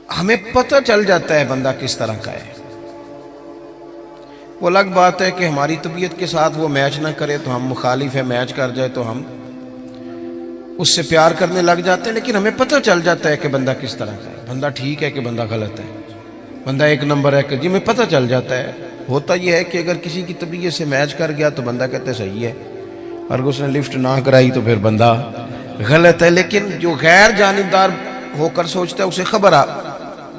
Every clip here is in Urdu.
ہمیں پتہ چل جاتا ہے بندہ کس طرح کا ہے۔ وہ الگ بات ہے کہ ہماری طبیعت کے ساتھ وہ میچ نہ کرے تو ہم مخالف ہے، میچ کر جائے تو ہم اس سے پیار کرنے لگ جاتے ہیں، لیکن ہمیں پتہ چل جاتا ہے کہ بندہ کس طرح کا ہے، بندہ ٹھیک ہے کہ بندہ غلط ہے، بندہ ایک نمبر ہے کہ جی، ہمیں پتہ چل جاتا ہے۔ ہوتا یہ ہے کہ اگر کسی کی طبیعت سے میچ کر گیا تو بندہ کہتے صحیح ہے، اور اس نے لفٹ نہ کرائی تو پھر بندہ غلط ہے۔ لیکن جو غیر جانبدار ہو کر سوچتا ہے اسے خبر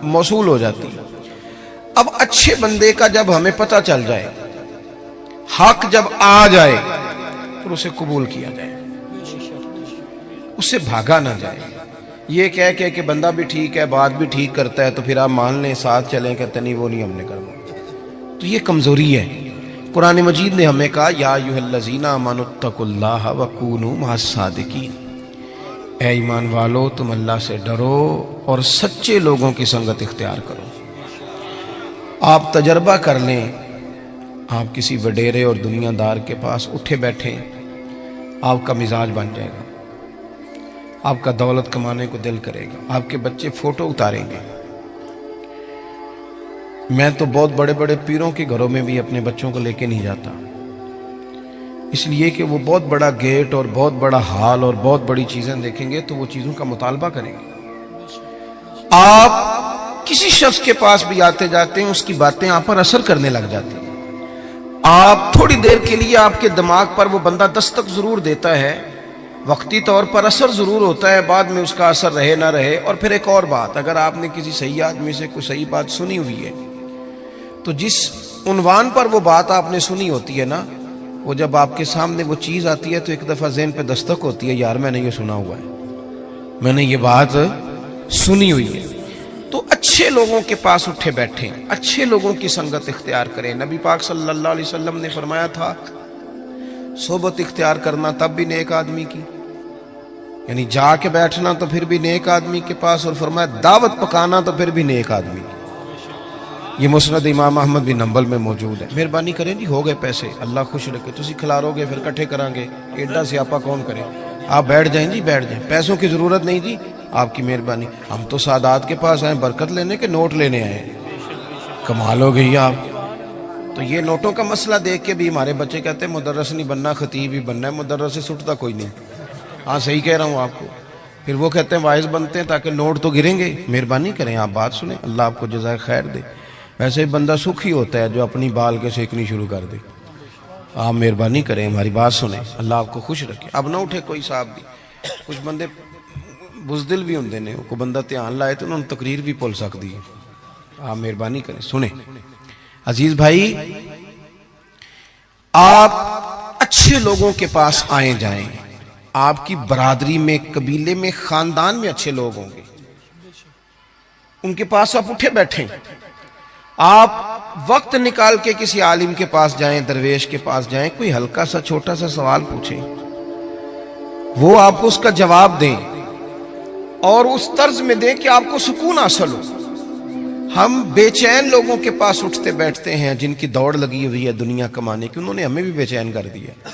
موصول ہو جاتی ہے۔ اب اچھے بندے کا جب ہمیں پتہ چل جائے، حق جب آ جائے، پھر اسے قبول کیا جائے، اس سے بھاگا نہ جائے۔ یہ کہہ کہ بندہ بھی ٹھیک ہے، بات بھی ٹھیک کرتا ہے تو پھر آپ مان لیں، ساتھ چلیں، کہتے نہیں وہ نہیں ہم نے کرنا، تو یہ کمزوری ہے۔ قرآن مجید نے ہمیں کہا یا ایھا الذین آمنوا اتقوا اللہ وکونوا مع الصادقین، اے ایمان والو تم اللہ سے ڈرو اور سچے لوگوں کی سنگت اختیار کرو۔ آپ تجربہ کر لیں، آپ کسی وڈیرے اور دنیا دار کے پاس اٹھے بیٹھے، آپ کا مزاج بن جائے گا، آپ کا دولت کمانے کو دل کرے گا، آپ کے بچے فوٹو اتاریں گے۔ میں تو بہت بڑے بڑے پیروں کے گھروں میں بھی اپنے بچوں کو لے کے نہیں جاتا، اس لیے کہ وہ بہت بڑا گیٹ اور بہت بڑا ہال اور بہت بڑی چیزیں دیکھیں گے تو وہ چیزوں کا مطالبہ کریں گے۔ آپ کسی شخص کے پاس بھی آتے جاتے ہیں، اس کی باتیں آپ پر اثر کرنے لگ جاتی ہیں۔ آپ تھوڑی دیر کے لیے آپ کے دماغ پر وہ بندہ دستک ضرور دیتا ہے، وقتی طور پر اثر ضرور ہوتا ہے، بعد میں اس کا اثر رہے نہ رہے۔ اور پھر ایک اور بات، اگر آپ نے کسی صحیح آدمی سے کوئی صحیح بات سنی ہوئی ہے تو جس عنوان پر وہ بات آپ نے سنی ہوتی ہے نا، وہ جب آپ کے سامنے وہ چیز آتی ہے تو ایک دفعہ ذہن پہ دستک ہوتی ہے، یار میں نے یہ سنا ہوا ہے، میں نے یہ بات سنی ہوئی ہے۔ تو اچھے لوگوں کے پاس اٹھے بیٹھیں، اچھے لوگوں کی سنگت اختیار کریں۔ نبی پاک صلی اللہ علیہ وسلم نے فرمایا تھا صحبت اختیار کرنا تب بھی نیک آدمی کی، یعنی جا کے بیٹھنا تو پھر بھی نیک آدمی کے پاس، اور فرمایا دعوت پکانا تو پھر بھی نیک آدمی کی۔ یہ مسند امام احمد بن حنبل میں موجود ہے۔ مہربانی کریں جی، ہو گئے پیسے، اللہ خوش رکھے، تسی کھلارو گے پھر کٹھے کریں گے، ایڈا سیاپا کون کرے؟ آپ بیٹھ جائیں جی، بیٹھ جائیں، پیسوں کی ضرورت نہیں جی، آپ کی مہربانی۔ ہم تو سادات کے پاس آئے برکت لینے کے نوٹ لینے آئے ہیں، کمال ہو گئی آپ۔ تو یہ نوٹوں کا مسئلہ دیکھ کے بھی ہمارے بچے کہتے ہیں مدرس نہیں بننا، خطیب ہی بننا ہے، مدرس سے سٹتا کوئی نہیں۔ ہاں صحیح کہہ رہا ہوں آپ کو۔ پھر وہ کہتے ہیں واعظ بنتے ہیں تاکہ نوٹ تو گریں گے۔ مہربانی کریں، آپ بات سنیں، اللہ آپ کو جزائے خیر دے۔ ویسے بندہ سکھی ہوتا ہے جو اپنی بال کے سیکنی شروع کر دے۔ آپ مہربانی کریں، ہماری بات سنیں، اللہ آپ کو خوش رکھے۔ اب نہ اٹھے کوئی صاحب بھی، کچھ بندے بزدل بھی ہوندے نے، کوئی بندہ دھیان لائے تو انہوں نے تقریر بھی بھول سکتی ہے۔ آپ مہربانی کریں، سنیں۔ عزیز بھائی، آپ اچھے لوگوں کے پاس آئیں جائیں، آپ کی برادری میں، قبیلے میں، خاندان میں اچھے لوگ ہوں گے، ان کے پاس آپ اٹھے بیٹھیں۔ آپ وقت نکال کے کسی عالم کے پاس جائیں، درویش کے پاس جائیں، کوئی ہلکا سا چھوٹا سا سوال پوچھیں، وہ آپ کو اس کا جواب دیں، اور اس طرز میں دیں کہ آپ کو سکون حاصل ہو۔ ہم بے چین لوگوں کے پاس اٹھتے بیٹھتے ہیں جن کی دوڑ لگی ہوئی ہے دنیا کمانے کی، انہوں نے ہمیں بھی بے چین کر دیا۔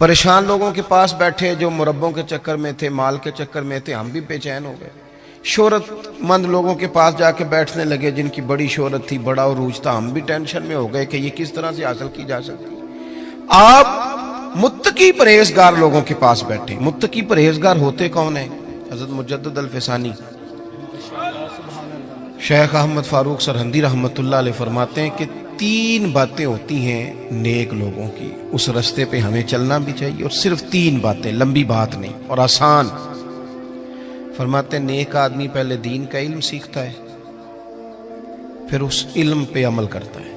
پریشان لوگوں کے پاس بیٹھے جو مربوں کے چکر میں تھے، مال کے چکر میں تھے، ہم بھی بے چین ہو گئے۔ شہرت مند لوگوں کے پاس جا کے بیٹھنے لگے جن کی بڑی شہرت تھی، بڑا عروج تھا، ہم بھی ٹینشن میں ہو گئے کہ یہ کس طرح سے حاصل کی جا سکتی۔ آپ متقی پرہیزگار لوگوں کے پاس بیٹھے۔ متقی پرہیزگار ہوتے کون ہیں؟ حضرت مجدد الفسانی شیخ احمد فاروق سرہندی رحمۃ اللہ علیہ فرماتے ہیں کہ 3 باتیں ہوتی ہیں نیک لوگوں کی، اس رستے پہ ہمیں چلنا بھی چاہیے، اور صرف 3 باتیں، لمبی بات نہیں اور آسان۔ فرماتے ہیں نیک آدمی پہلے دین کا علم سیکھتا ہے، پھر اس علم پہ عمل کرتا ہے،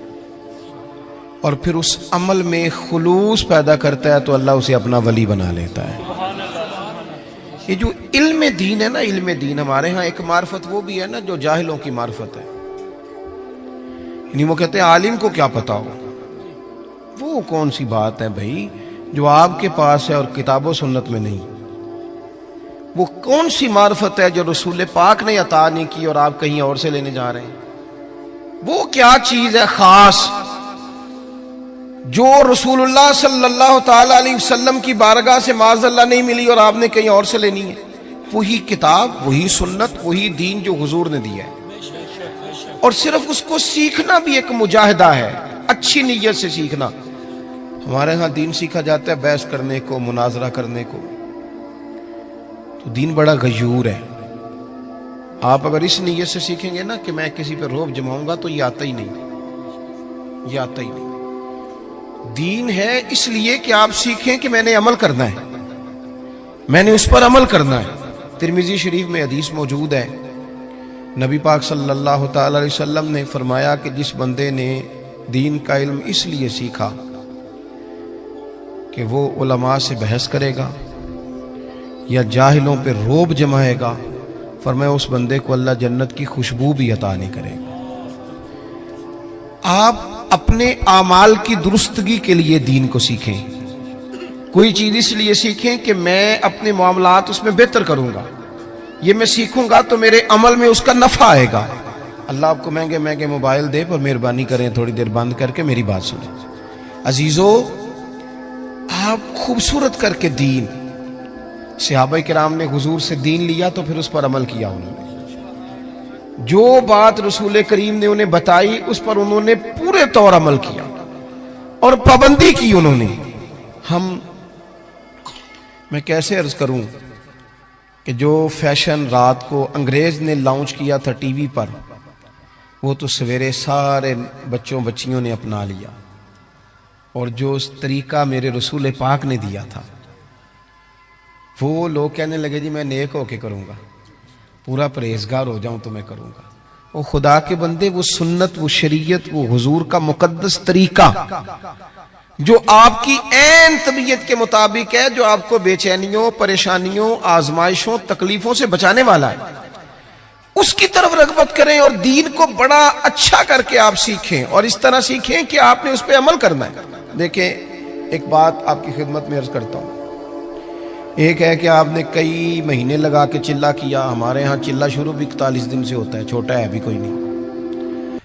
اور پھر اس عمل میں خلوص پیدا کرتا ہے تو اللہ اسے اپنا ولی بنا لیتا ہے۔ یہ جو علم دین ہے نا، علم دین ہمارے ہاں ایک معرفت وہ بھی ہے نا جو جاہلوں کی معرفت ہے، یعنی وہ کہتے ہیں عالم کو کیا پتا ہو۔ وہ کون سی بات ہے بھائی جو آپ کے پاس ہے اور کتاب و سنت میں نہیں؟ وہ کون سی معرفت ہے جو رسول پاک نے عطا نہیں کی اور آپ کہیں اور سے لینے جا رہے ہیں؟ وہ کیا چیز ہے خاص جو رسول اللہ صلی اللہ تعالی علیہ وسلم کی بارگاہ سے معاذ اللہ نہیں ملی اور آپ نے کہیں اور سے لینی ہے؟ وہی کتاب، وہی سنت، وہی دین جو حضور نے دیا ہے، اور صرف اس کو سیکھنا بھی ایک مجاہدہ ہے، اچھی نیت سے سیکھنا۔ ہمارے ہاں دین سیکھا جاتا ہے بحث کرنے کو، مناظرہ کرنے کو، تو دین بڑا غیور ہے۔ آپ اگر اس نیت سے سیکھیں گے نا کہ میں کسی پہ رعب جماؤں گا، تو یہ آتا ہی نہیں، یہ آتا ہی نہیں۔ دین ہے اس لیے کہ آپ سیکھیں کہ میں نے عمل کرنا ہے، میں نے اس پر عمل کرنا ہے۔ ترمذی شریف میں حدیث موجود ہے، نبی پاک صلی اللہ تعالی علیہ وسلم نے فرمایا کہ جس بندے نے دین کا علم اس لیے سیکھا کہ وہ علماء سے بحث کرے گا یا جاہلوں پہ رعب جمائے گا، فرمایا اس بندے کو اللہ جنت کی خوشبو بھی عطا نہیں کرے گا۔ آپ اپنے اعمال کی درستگی کے لیے دین کو سیکھیں، کوئی چیز اس لیے سیکھیں کہ میں اپنے معاملات اس میں بہتر کروں گا، یہ میں سیکھوں گا تو میرے عمل میں اس کا نفع آئے گا۔ اللہ آپ کو مہنگے مہنگے موبائل دے، پر مہربانی کریں تھوڑی دیر بند کر کے میری بات سنیں۔ عزیزو، آپ خوبصورت کر کے دین، صحابہ کرام نے حضور سے دین لیا تو پھر اس پر عمل کیا، انہوں نے جو بات رسول کریم نے انہیں بتائی اس پر انہوں نے پورے طور عمل کیا اور پابندی کی انہوں نے۔ میں کیسے عرض کروں کہ جو فیشن رات کو انگریز نے لانچ کیا تھا ٹی وی پر، وہ تو سویرے سارے بچوں بچیوں نے اپنا لیا، اور جو اس طریقہ میرے رسول پاک نے دیا تھا، وہ لوگ کہنے لگے جی میں نیک ہو کے کروں گا، پورا پرہیزگار ہو جاؤں تو میں کروں گا۔ وہ خدا کے بندے، وہ سنت، وہ شریعت، وہ حضور کا مقدس طریقہ جو آپ کی عین طبیعت کے مطابق ہے، جو آپ کو بے چینیوں، پریشانیوں، آزمائشوں، تکلیفوں سے بچانے والا ہے، اس کی طرف رغبت کریں اور دین کو بڑا اچھا کر کے آپ سیکھیں، اور اس طرح سیکھیں کہ آپ نے اس پہ عمل کرنا ہے۔ دیکھیں، ایک بات آپ کی خدمت میں عرض کرتا ہوں۔ ایک ہے کہ آپ نے کئی مہینے لگا کے چلہ کیا، ہمارے ہاں چلہ شروع بھی 41 دن سے ہوتا ہے، چھوٹا ہے ابھی کوئی نہیں۔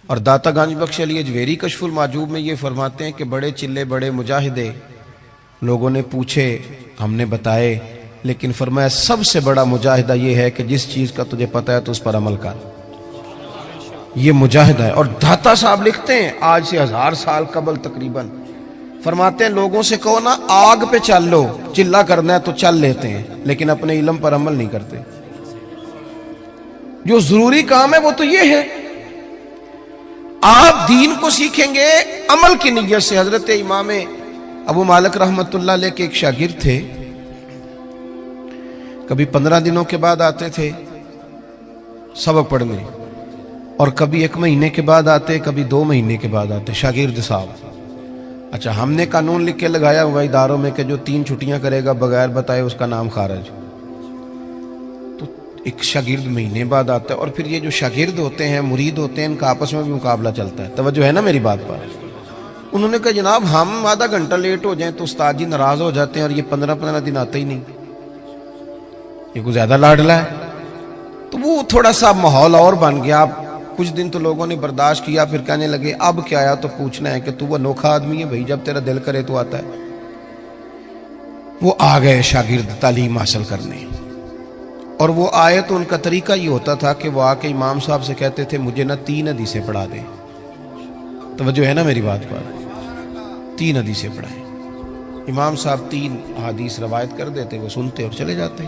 اور داتا گنج بخش علی اجویری کشف المعجوب میں یہ فرماتے ہیں کہ بڑے چلے بڑے مجاہدے لوگوں نے پوچھے، ہم نے بتائے، لیکن فرمایا سب سے بڑا مجاہدہ یہ ہے کہ جس چیز کا تجھے پتہ ہے تو اس پر عمل کر، یہ مجاہدہ ہے۔ اور داتا صاحب لکھتے ہیں آج سے 1000 سال قبل تقریباً، فرماتے ہیں لوگوں سے کہو نا آگ پہ چل لو، چلہ کرنا ہے تو چل لیتے ہیں، لیکن اپنے علم پر عمل نہیں کرتے۔ جو ضروری کام ہے وہ تو یہ ہے، آپ دین کو سیکھیں گے عمل کی نیت سے۔ حضرت امام ابو مالک رحمت اللہ علیہ کے ایک شاگرد تھے، کبھی 15 دنوں کے بعد آتے تھے سبق پڑھنے، اور کبھی 1 مہینے کے بعد آتے، کبھی 2 مہینے کے بعد آتے شاگرد صاحب۔ اچھا، ہم نے قانون لکھ کے لگایا ہوا اداروں میں کہ جو 3 چھٹیاں کرے گا بغیر بتائے اس کا نام خارج۔ تو ایک شاگرد مہینے بعد آتا ہے، اور پھر یہ جو شاگرد ہوتے ہیں، مرید ہوتے ہیں، ان کا آپس میں بھی مقابلہ چلتا ہے۔ توجہ ہے نا میری بات پر؟ انہوں نے کہا جناب ہم آدھا گھنٹہ لیٹ ہو جائیں تو استاد جی ناراض ہو جاتے ہیں، اور یہ 15 دن آتا ہی نہیں، یہ کوئی زیادہ لاڈلا ہے۔ تو وہ تھوڑا سا ماحول اور بن گیا۔ کچھ دن تو لوگوں نے برداشت کیا، پھر کہنے لگے اب کیا آیا تو پوچھنا ہے کہ تو وہ انوکھا آدمی ہے بھائی، جب تیرا دل کرے تو آتا ہے۔ وہ آ گئے شاگرد تعلیم حاصل کرنے، اور وہ آئے تو ان کا طریقہ یہ ہوتا تھا کہ وہ آ کے امام صاحب سے کہتے تھے مجھے نا 3 حدیثیں پڑھا دیں۔ توجہ ہے نا میری بات پر؟ 3 حدیثیں پڑھائیں۔ امام صاحب 3 حدیث روایت کر دیتے، وہ سنتے اور چلے جاتے۔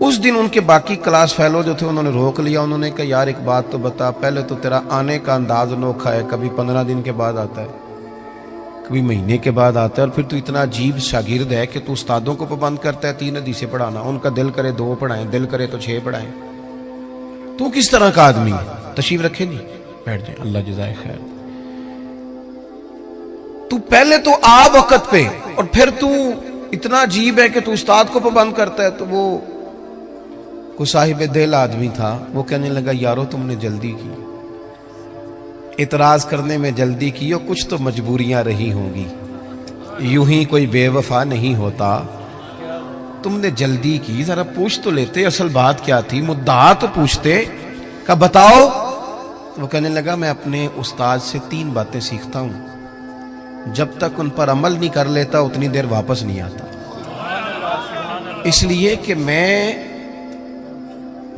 اس دن ان کے باقی کلاس فیلو جو تھے انہوں نے روک لیا، انہوں نے کہا یار ایک بات تو بتا، پہلے تو تیرا آنے کا انداز انوکھا ہے، کبھی 15 دن کے بعد آتا ہے، کبھی مہینے کے بعد آتا ہے، اور پھر تو اتنا عجیب شاگرد ہے کہ تو استادوں کو پابند کرتا ہے 3 حدیثیں پڑھانا، ان کا دل کرے 2 پڑھائیں، دل کرے تو 6 پڑھائیں۔ تو کس طرح کا آدمی ہے؟ تشریف رکھیں جی، بیٹھ جائیں، اللہ جزائے خیر۔ تو پہلے تو آ وقت پہ، اور پھر تو اتنا عجیب ہے کہ تو استاد کو پابند کرتا ہے۔ تو وہ کوئی صاحب دل آدمی تھا، وہ کہنے لگا یارو تم نے جلدی کی، اعتراض کرنے میں جلدی کی، اور کچھ تو مجبوریاں رہی ہوں گی، یوں ہی کوئی بے وفا نہیں ہوتا، تم نے جلدی کی، ذرا پوچھ تو لیتے اصل بات کیا تھی، مدعا تو پوچھتے کہ بتاؤ۔ وہ کہنے لگا میں اپنے استاد سے 3 باتیں سیکھتا ہوں، جب تک ان پر عمل نہیں کر لیتا اتنی دیر واپس نہیں آتا، اس لیے کہ میں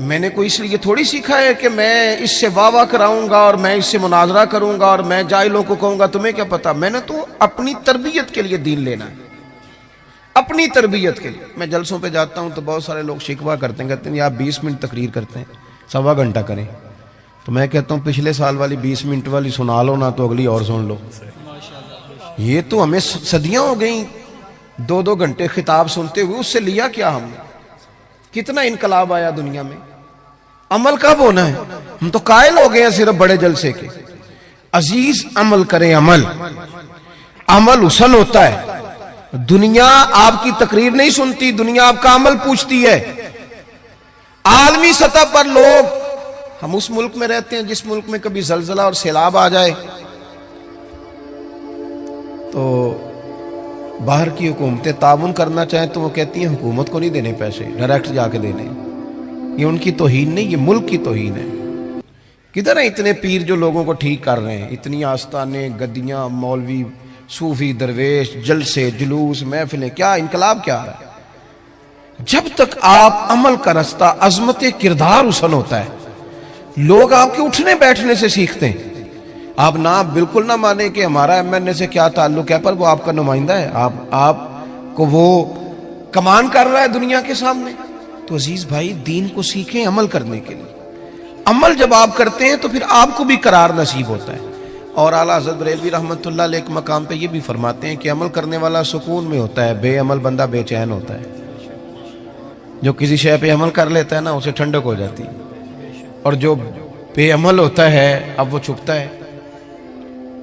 میں نے کوئی اس لیے تھوڑی سیکھا ہے کہ میں اس سے واہ واہ کراؤں گا اور میں اس سے مناظرہ کروں گا اور میں جاہلوں کو کہوں گا تمہیں کیا پتا. میں نے تو اپنی تربیت کے لیے دین لینا ہے, اپنی تربیت کے لیے. میں جلسوں پہ جاتا ہوں تو بہت سارے لوگ شکوہ کرتے ہیں, کہتے ہیں آپ 20 منٹ تقریر کرتے ہیں, 1.25 گھنٹہ کریں. تو میں کہتا ہوں پچھلے سال والی 20 منٹ والی سنا لو نا, تو اگلی اور سن لو. یہ تو ہمیں صدیاں ہو گئیں 2 گھنٹے خطاب سنتے ہوئے, اس سے لیا کیا ہم نے؟ کتنا انقلاب آیا دنیا میں. عمل کب ہونا ہے؟ ہم تو قائل ہو گئے ہیں صرف بڑے جلسے کے. عزیز عمل کریں, عمل حسن ہوتا ہے. دنیا آپ کی تقریر نہیں سنتی, دنیا آپ کا عمل پوچھتی ہے. عالمی سطح پر لوگ, ہم اس ملک میں رہتے ہیں جس ملک میں کبھی زلزلہ اور سیلاب آ جائے تو باہر کی حکومتیں تعاون کرنا چاہیں تو وہ کہتی ہیں حکومت کو نہیں دینے پیسے, ڈائریکٹ جا کے دینے. یہ ان کی توہین نہیں, یہ ملک کی توہین ہے. کدھر ہیں اتنے پیر جو لوگوں کو ٹھیک کر رہے ہیں؟ اتنی آستانے, گدیاں, مولوی, صوفی, درویش, جلسے, جلوس, محفلیں, کیا انقلاب کیا آ رہا ہے؟ جب تک آپ عمل کا رستہ, عظمت کردار حسن ہوتا ہے, لوگ آپ کے اٹھنے بیٹھنے سے سیکھتے ہیں. آپ بالکل نہ مانیں کہ ہمارا ایم این اے سے کیا تعلق ہے, پر وہ آپ کا نمائندہ ہے, آپ کو وہ کمان کر رہا ہے دنیا کے سامنے. تو عزیز بھائی, دین کو سیکھیں عمل کرنے کے لیے. عمل جب آپ کرتے ہیں تو پھر آپ کو بھی قرار نصیب ہوتا ہے. اور اعلیٰ حضرت بریلوی رحمۃ اللہ علیہ ایک مقام پہ یہ بھی فرماتے ہیں کہ عمل کرنے والا سکون میں ہوتا ہے, بے عمل بندہ بے چین ہوتا ہے. جو کسی شے پہ عمل کر لیتا ہے نا, اسے ٹھنڈک ہو جاتی ہے. اور جو بے عمل ہوتا ہے, اب وہ چھپتا ہے,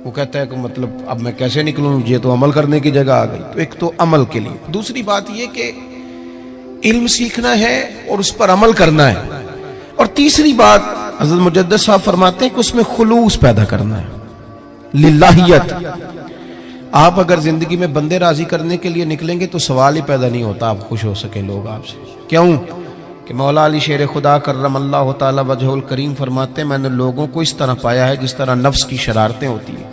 وہ کہتا ہے کہ مطلب اب میں کیسے نکلوں, یہ تو عمل کرنے کی جگہ آ گئی. تو ایک تو عمل کے لیے. دوسری بات یہ کہ علم سیکھنا ہے اور اس پر عمل کرنا ہے. اور تیسری بات حضرت مجدد صاحب فرماتے ہیں کہ اس میں خلوص پیدا کرنا ہے, للہیت. آپ اگر زندگی میں بندے راضی کرنے کے لیے نکلیں گے تو سوال ہی پیدا نہیں ہوتا آپ خوش ہو سکیں لوگ آپ سے. کیوں کہ مولا علی شیر خدا کرم اللہ تعالی وجہ الکریم فرماتے ہیں میں نے لوگوں کو اس طرح پایا ہے جس طرح نفس کی شرارتیں ہوتی ہیں.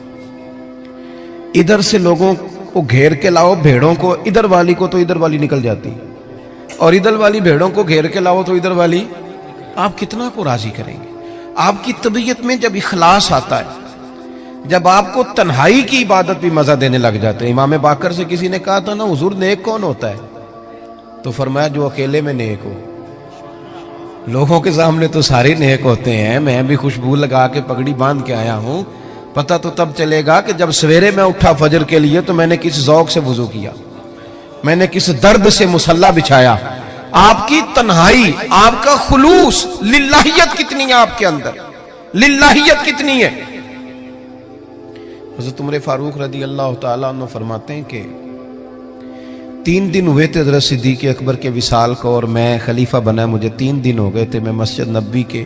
ادھر سے لوگوں کو گھیر کے لاؤ بھیڑوں کو, ادھر والی کو تو ادھر والی نکل جاتی, اور ادھر والی بھیڑوں کو گھیر کے لاؤ تو ادھر والی. آپ کتنا کو راضی کریں گے؟ آپ کی طبیعت میں جب اخلاص آتا ہے, جب آپ کو تنہائی کی عبادت بھی مزہ دینے لگ جاتے ہیں. امام باقر سے کسی نے کہا تھا نا حضور نیک کون ہوتا ہے, تو فرمایا جو اکیلے میں نیک ہو. لوگوں کے سامنے تو سارے نیک ہوتے ہیں, میں بھی خوشبو لگا کے پگڑی باندھ کے آیا ہوں, پتہ تو تب چلے گا کہ جب سویرے میں اٹھا فجر کے لیے تو میں نے کس ذوق سے وضو کیا, میں نے کس درد سے مصلی بچھایا. آپ کی تنہائی, آپ کا خلوص, للہیت کتنی ہے آپ کے اندر, للہیت کتنی ہے. حضرت عمر فاروق رضی اللہ تعالیٰ عنہ فرماتے ہیں کہ 3 دن ہوئے تھے حضرت صدیق اکبر کے وصال کو, اور میں خلیفہ بنا, مجھے 3 دن ہو گئے تھے. میں مسجد نبوی کے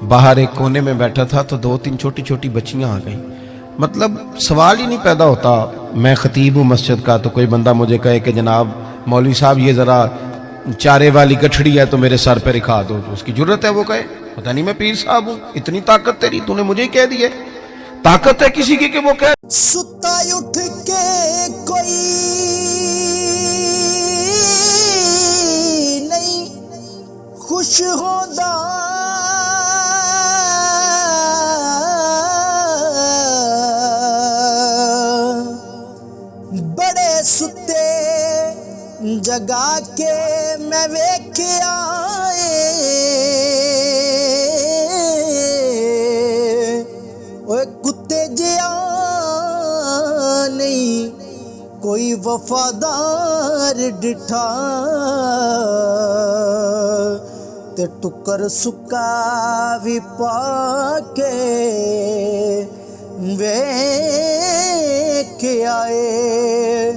باہر ایک کونے میں بیٹھا تھا تو 2-3 چھوٹی چھوٹی بچیاں آ گئیں. مطلب سوال ہی نہیں پیدا ہوتا, میں خطیب ہوں مسجد کا, تو کوئی بندہ مجھے کہے کہ جناب مولوی صاحب یہ ذرا چارے والی گٹھڑی ہے تو میرے سر پہ رکھا دو. اس کی جرت ہے وہ کہے پتہ نہیں میں پیر صاحب ہوں, اتنی طاقت تیری, تو نے مجھے ہی کہہ دی ہے. طاقت ہے کسی کی کہ وہ کہے ستا اٹھ کے کوئی نہیں خوش ہوندا, بڑے ستے جگا کے میں ویکھیا کتے جیا نہیں کوئی وفادار ڈٹھا, تے ٹکر سکا بھی پا کے ویکھ آئے.